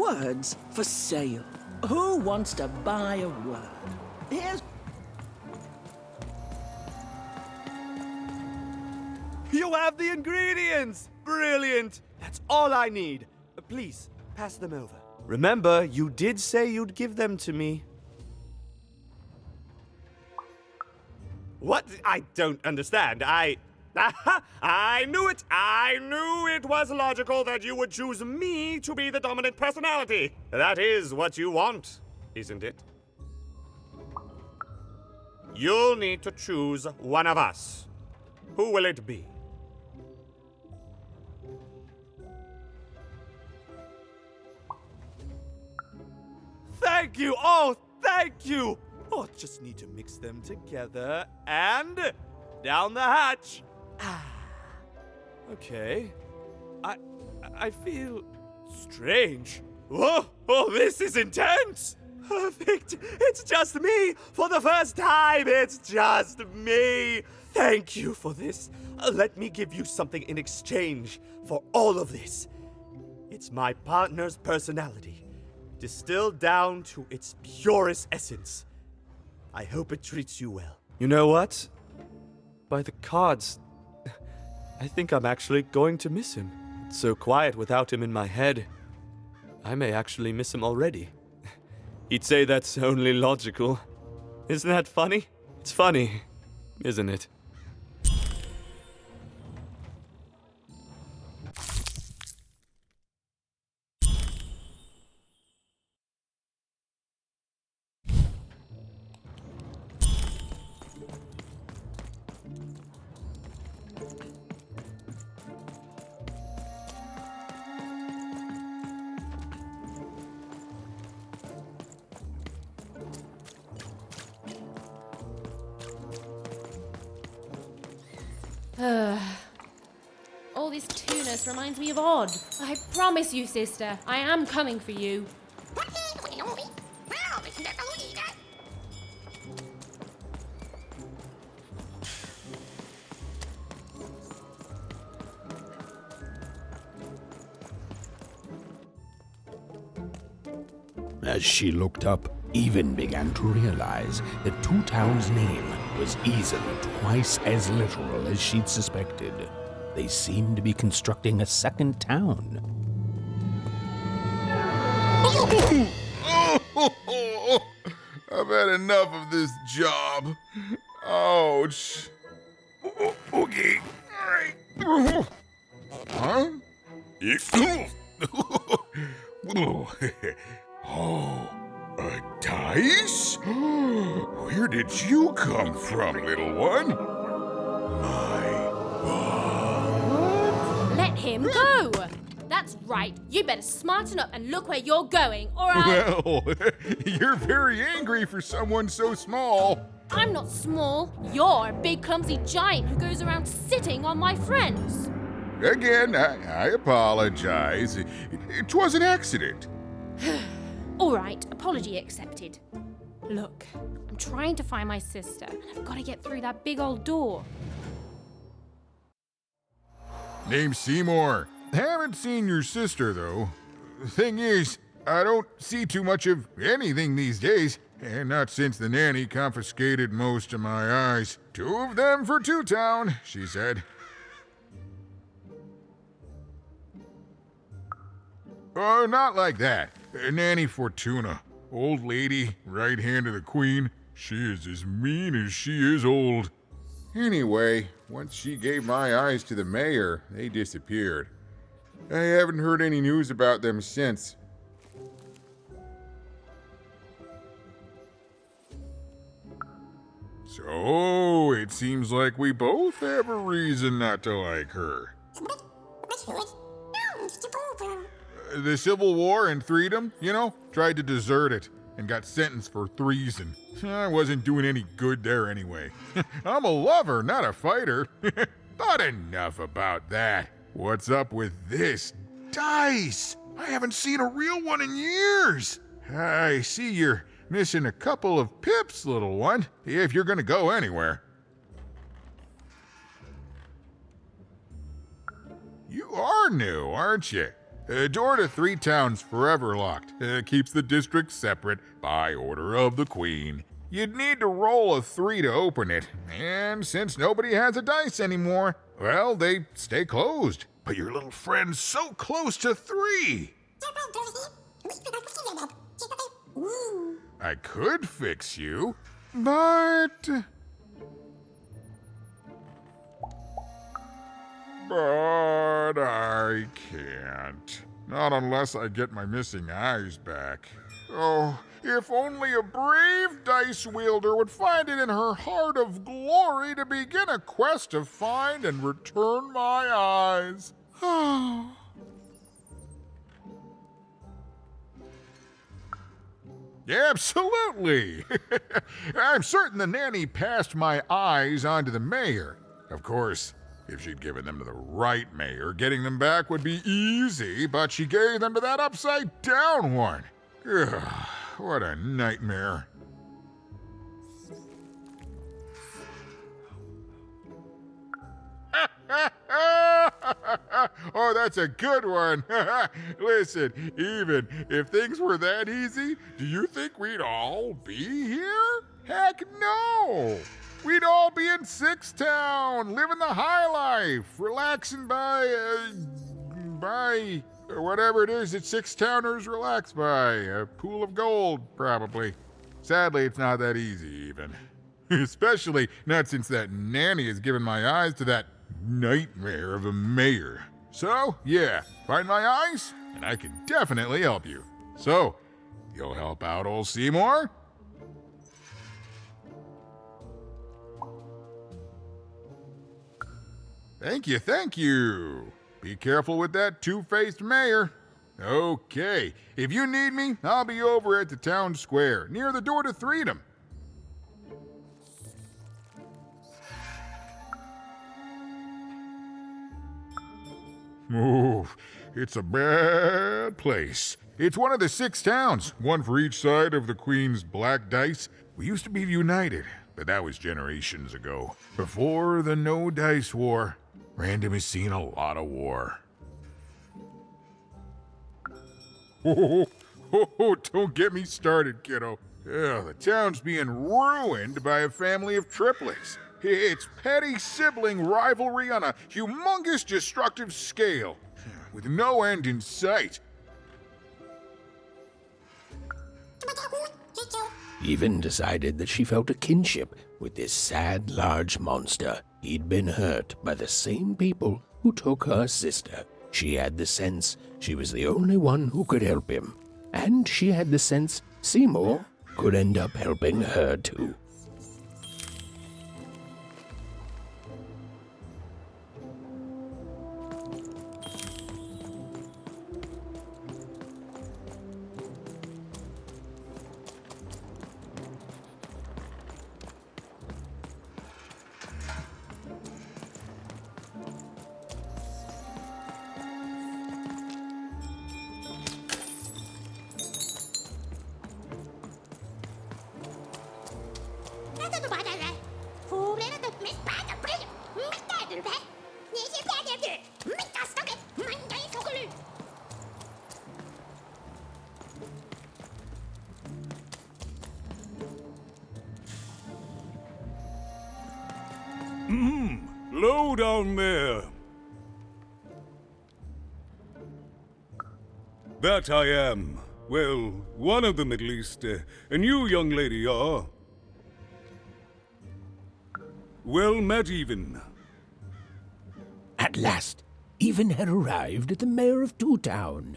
Words for sale. Who wants to buy a word? Here's... You have the ingredients! Brilliant! That's all I need. Please, pass them over. Remember, you did say you'd give them to me. What? I don't understand. I knew it! I knew it was logical that you would choose me to be the dominant personality. That is what you want, isn't it? You'll need to choose one of us. Who will it be? Thank you! Oh, thank you! Oh, just need to mix them together and down the hatch. Okay. I feel strange. Oh, this is intense! Perfect! It's just me! For the first time, it's just me! Thank you for this. Let me give you something in exchange for all of this. It's my partner's personality, distilled down to its purest essence. I hope it treats you well. You know what? By the cards, I think I'm actually going to miss him. It's so quiet without him in my head. I may actually miss him already. He'd say that's only logical. Isn't that funny? It's funny, isn't it? All this tunus reminds me of Odd. I promise you, sister, I am coming for you. As she looked up, Even began to realize that Two Town's name was easily twice as literal as she'd suspected. They seemed to be constructing a second town. I've had enough of this job. Ouch. Okay. All right. Huh? Oh, a dice? Where did you come from, little one? My God. Let him go! That's right. You better smarten up and look where you're going, or I'll... Well, you're very angry for someone so small. I'm not small. You're a big, clumsy giant who goes around sitting on my friends. Again, I apologize. It was an accident. All right, apology accepted. Look, I'm trying to find my sister, and I've got to get through that big old door. Name's Seymour. Haven't seen your sister, though. Thing is, I don't see too much of anything these days, and not since the nanny confiscated most of my eyes. 2 of them for Two Town, she said. Oh, not like that. Nanny Fortuna. Old lady, right hand of the queen. She is as mean as she is old. Anyway, once she gave my eyes to the mayor, they disappeared. I haven't heard any news about them since. So, it seems like we both have a reason not to like her. The Civil War and freedom, you know, tried to desert it and got sentenced for treason. I wasn't doing any good there anyway. I'm a lover, not a fighter. But enough about that. What's up with this dice? I haven't seen a real one in years. I see you're missing a couple of pips, little one, if you're gonna go anywhere. You are new, aren't you? Door to 3 towns forever locked. Keeps the district separate by order of the Queen. You'd need to roll a 3 to open it, and since nobody has a dice anymore, well, they stay closed. But your little friend's so close to 3. I could fix you, but I can't. Not unless I get my missing eyes back. Oh, if only a brave dice wielder would find it in her heart of glory to begin a quest to find and return my eyes. Absolutely! I'm certain the nanny passed my eyes on to the mayor. Of course, if she'd given them to the right mayor, getting them back would be easy, but she gave them to that upside-down one. Ugh, what a nightmare. Oh, that's a good one. Listen, even if things were that easy, do you think we'd all be here? Heck no! We'd all be in Sixtown, living the high life, relaxing by whatever it is that Sixtowners relax by. A pool of gold, probably. Sadly, it's not that easy, even. Especially not since that nanny has given my eyes to that nightmare of a mayor. So, yeah, find my eyes, and I can definitely help you. So, you'll help out old Seymour? Thank you, thank you. Be careful with that two-faced mayor. Okay, if you need me, I'll be over at the town square, near the door to Freedom. Oh, it's a bad place. It's one of the 6 towns, one for each side of the Queen's black dice. We used to be united, but that was generations ago. Before the No Dice War, Random has seen a lot of war. Don't get me started, kiddo. The town's being ruined by a family of triplets. It's petty sibling rivalry on a humongous destructive scale, with no end in sight. Even decided that she felt a kinship with this sad, large monster. He'd been hurt by the same people who took her sister. She had the sense she was the only one who could help him. And she had the sense Seymour could end up helping her too. Low down there. That I am. Well, one of them at least. And you, young lady, are? Well met, Even. At last, Even had arrived at the mayor of Two Town,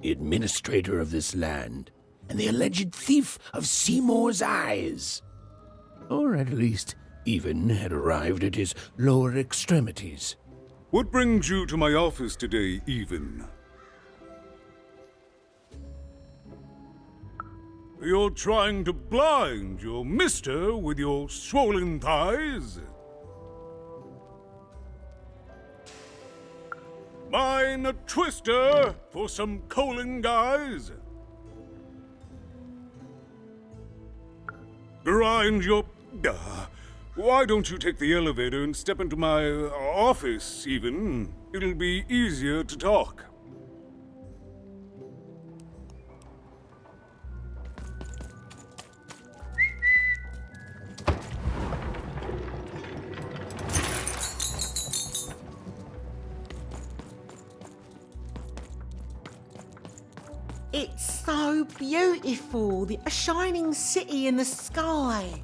the administrator of this land, and the alleged thief of Seymour's eyes. Or at least, Even had arrived at his lower extremities. What brings you to my office today, Even? You're trying to blind your mister with your swollen thighs? Mine a twister for some colon guys? Grind your... why don't you take the elevator and step into my office, Even? It'll be easier to talk. It's so beautiful, a shining city in the sky.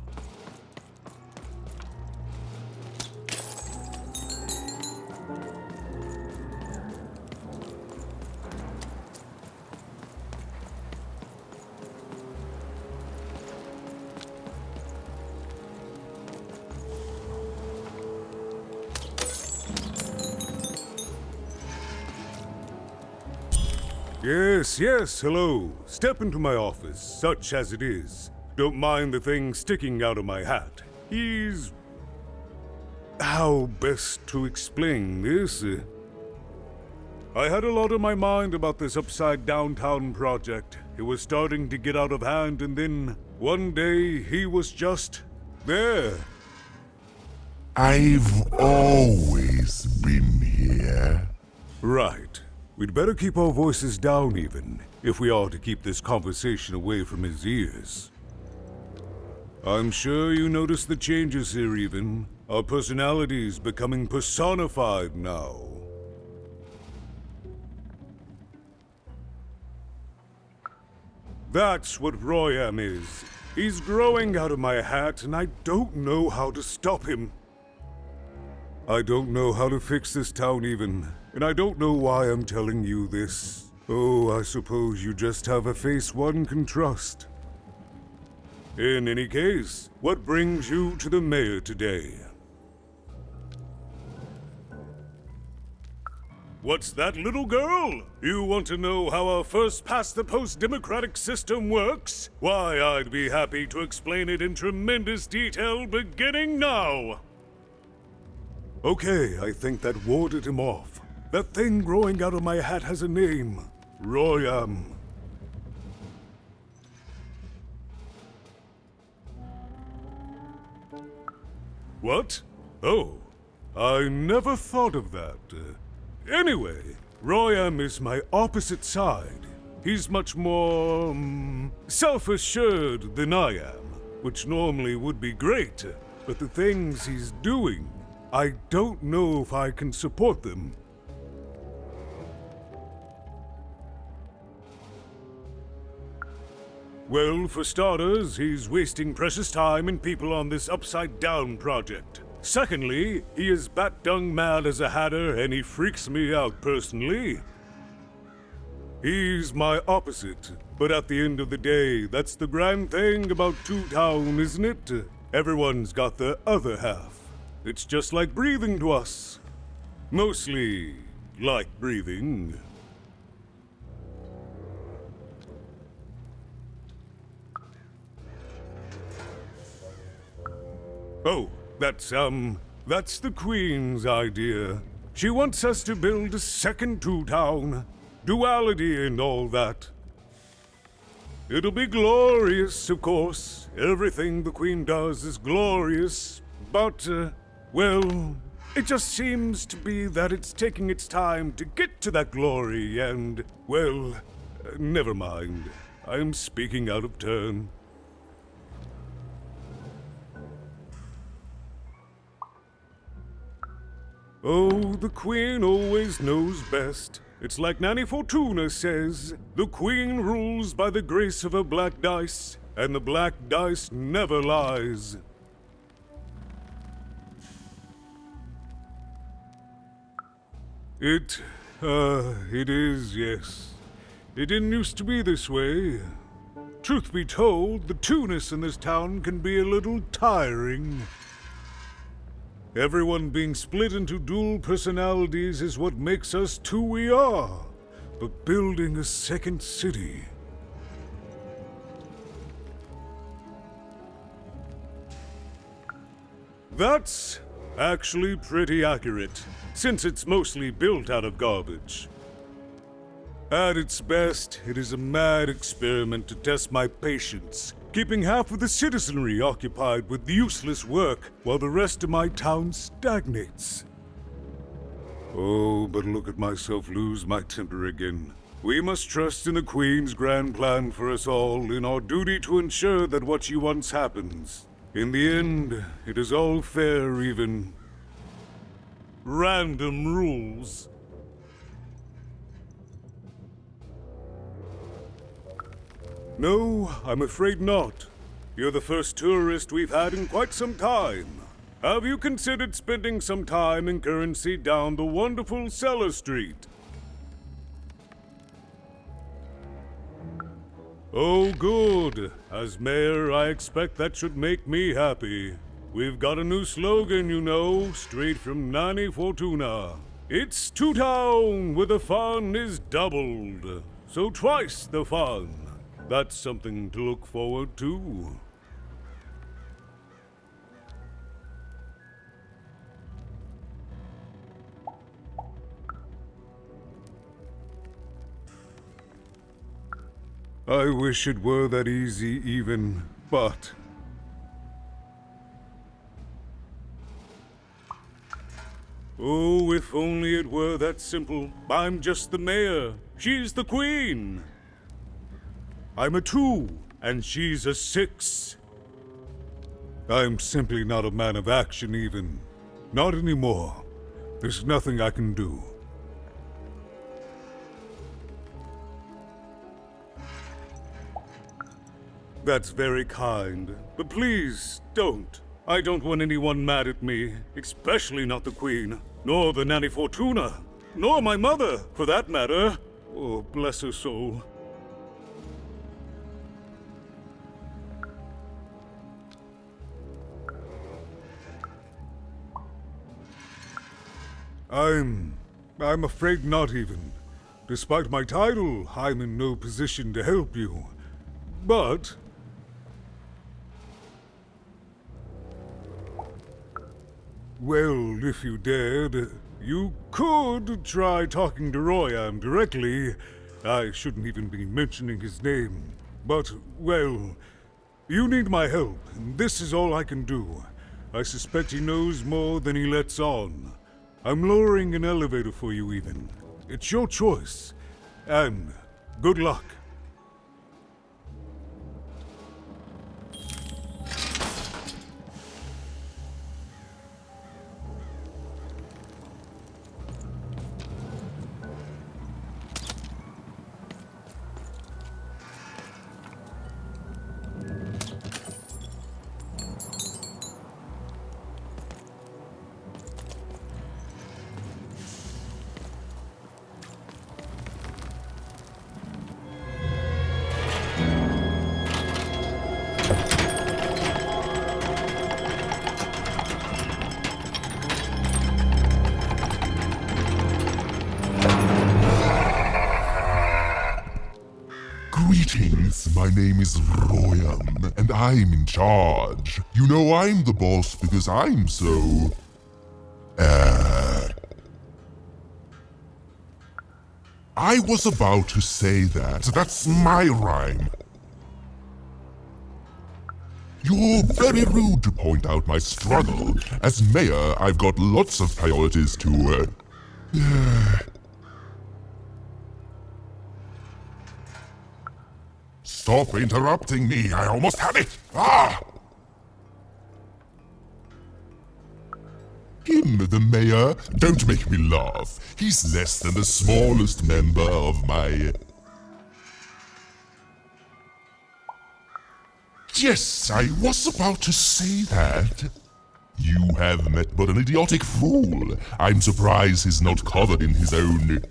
Yes, hello. Step into my office, such as it is. Don't mind the thing sticking out of my hat. He's... How best to explain this? I had a lot on my mind about this upside downtown project. It was starting to get out of hand, and then one day he was just there. I've always been here. Right. We'd better keep our voices down even, if we are to keep this conversation away from his ears. I'm sure you noticed the changes here even. Our personalities becoming personified now. That's what Royam is. He's growing out of my hat, and I don't know how to stop him. I don't know how to fix this town even, and I don't know why I'm telling you this. Oh, I suppose you just have a face one can trust. In any case, what brings you to the mayor today? What's that, little girl? You want to know how our first-past-the-post democratic system works? Why, I'd be happy to explain it in tremendous detail beginning now. Okay, I think that warded him off. That thing growing out of my hat has a name. Royam. What? Oh, I never thought of that. Anyway, Royam is my opposite side. He's much more, self-assured than I am, which normally would be great, but the things he's doing, I don't know if I can support them. Well, for starters, he's wasting precious time and people on this upside-down project. Secondly, he is bat-dung mad as a hatter, and he freaks me out personally. He's my opposite, but at the end of the day, that's the grand thing about Two Town, isn't it? Everyone's got the other half. It's just like breathing to us. Mostly like breathing. Oh, that's the Queen's idea. She wants us to build a second Two Town. Duality and all that. It'll be glorious, of course. Everything the Queen does is glorious. But, well, it just seems to be that it's taking its time to get to that glory and, well, never mind. I'm speaking out of turn. Oh, the Queen always knows best. It's like Nanny Fortuna says, the Queen rules by the grace of her black dice, and the black dice never lies. It is, yes. It didn't used to be this way. Truth be told, the two-ness in this town can be a little tiring. Everyone being split into dual personalities is what makes us who we are. But building a second city... That's actually pretty accurate, since it's mostly built out of garbage. At its best, it is a mad experiment to test my patience, keeping half of the citizenry occupied with useless work while the rest of my town stagnates. Oh, but look at myself lose my temper again. We must trust in the Queen's grand plan for us all, in our duty to ensure that what she wants happens. In the end, it is all fair even. Random rules. No, I'm afraid not. You're the first tourist we've had in quite some time. Have you considered spending some time in currency down the wonderful Cellar Street? Oh, good. As mayor, I expect that should make me happy. We've got a new slogan, you know, straight from Nanny Fortuna. It's Two-Town where the fun is doubled. So twice the fun. That's something to look forward to. I wish it were that easy even, but... Oh, if only it were that simple. I'm just the mayor. She's the queen. I'm a 2, and she's a 6. I'm simply not a man of action even. Not anymore. There's nothing I can do. That's very kind, but please, don't. I don't want anyone mad at me, especially not the Queen, nor the Nanny Fortuna, nor my mother, for that matter. Oh, bless her soul. I'm afraid not even. Despite my title, I'm in no position to help you. But... well, if you dared, you could try talking to Royam directly. I shouldn't even be mentioning his name. But, well, you need my help, and this is all I can do. I suspect he knows more than he lets on. I'm lowering an elevator for you even. It's your choice. And good luck. Greetings, my name is Royam, and I'm in charge. You know I'm the boss because I'm so... I was about to say that. That's my rhyme. You're very rude to point out my struggle. As mayor, I've got lots of priorities to, Stop interrupting me, I almost had it! Ah! Him, the mayor, don't make me laugh. He's less than the smallest member of my... Yes, I was about to say that. You have met but an idiotic fool. I'm surprised he's not covered in his own...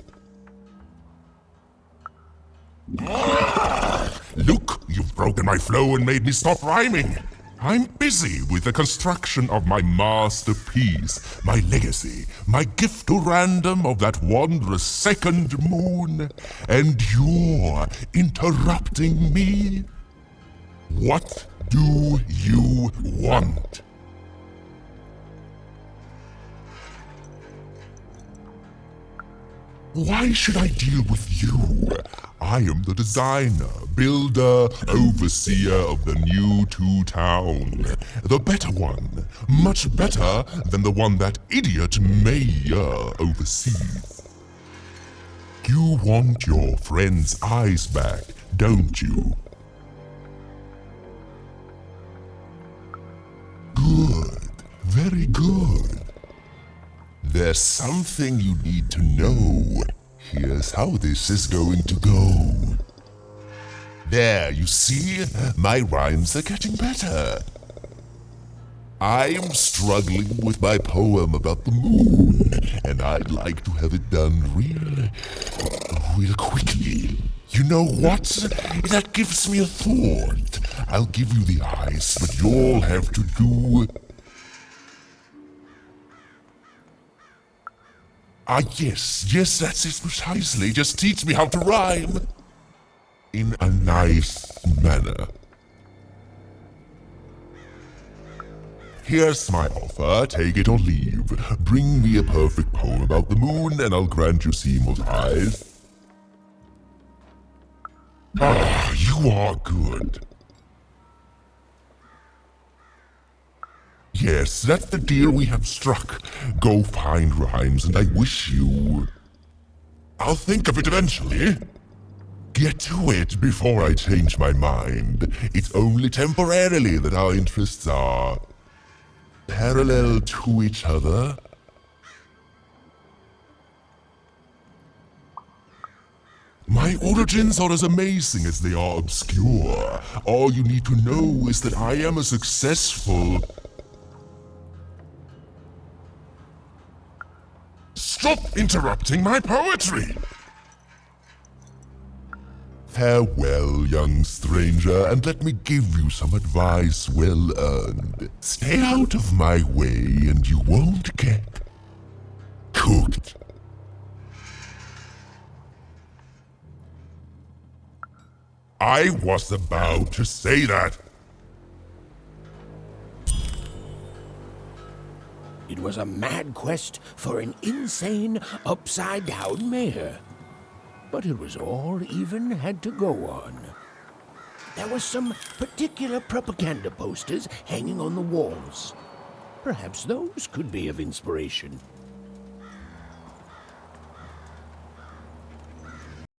Look, you've broken my flow and made me stop rhyming. I'm busy with the construction of my masterpiece, my legacy, my gift to random of that wondrous second moon, and you're interrupting me? What do you want? Why should I deal with you? I am the designer, builder, overseer of the new Two-Town. The better one. Much better than the one that idiot mayor oversees. You want your friend's eyes back, don't you? Good. Very good. There's something you need to know. Here's how this is going to go. There, you see? My rhymes are getting better. I'm struggling with my poem about the moon, and I'd like to have it done real quickly. You know what? That gives me a thought. I'll give you the ice, but you'll have to do... yes, that's it precisely. Just teach me how to rhyme. In a nice manner. Here's my offer, take it or leave. Bring me a perfect poem about the moon, and I'll grant you Seymour's eyes. Ah, you are good. Yes, that's the deal we have struck. Go find rhymes, and I wish you... I'll think of it eventually. Get to it before I change my mind. It's only temporarily that our interests are... parallel to each other. My origins are as amazing as they are obscure. All you need to know is that I am a successful... Stop interrupting my poetry! Farewell, young stranger, and let me give you some advice well earned. Stay out of my way and you won't get cooked. I was about to say that. It was a mad quest for an insane, upside-down mayor. But it was all even had to go on. There were some particular propaganda posters hanging on the walls. Perhaps those could be of inspiration.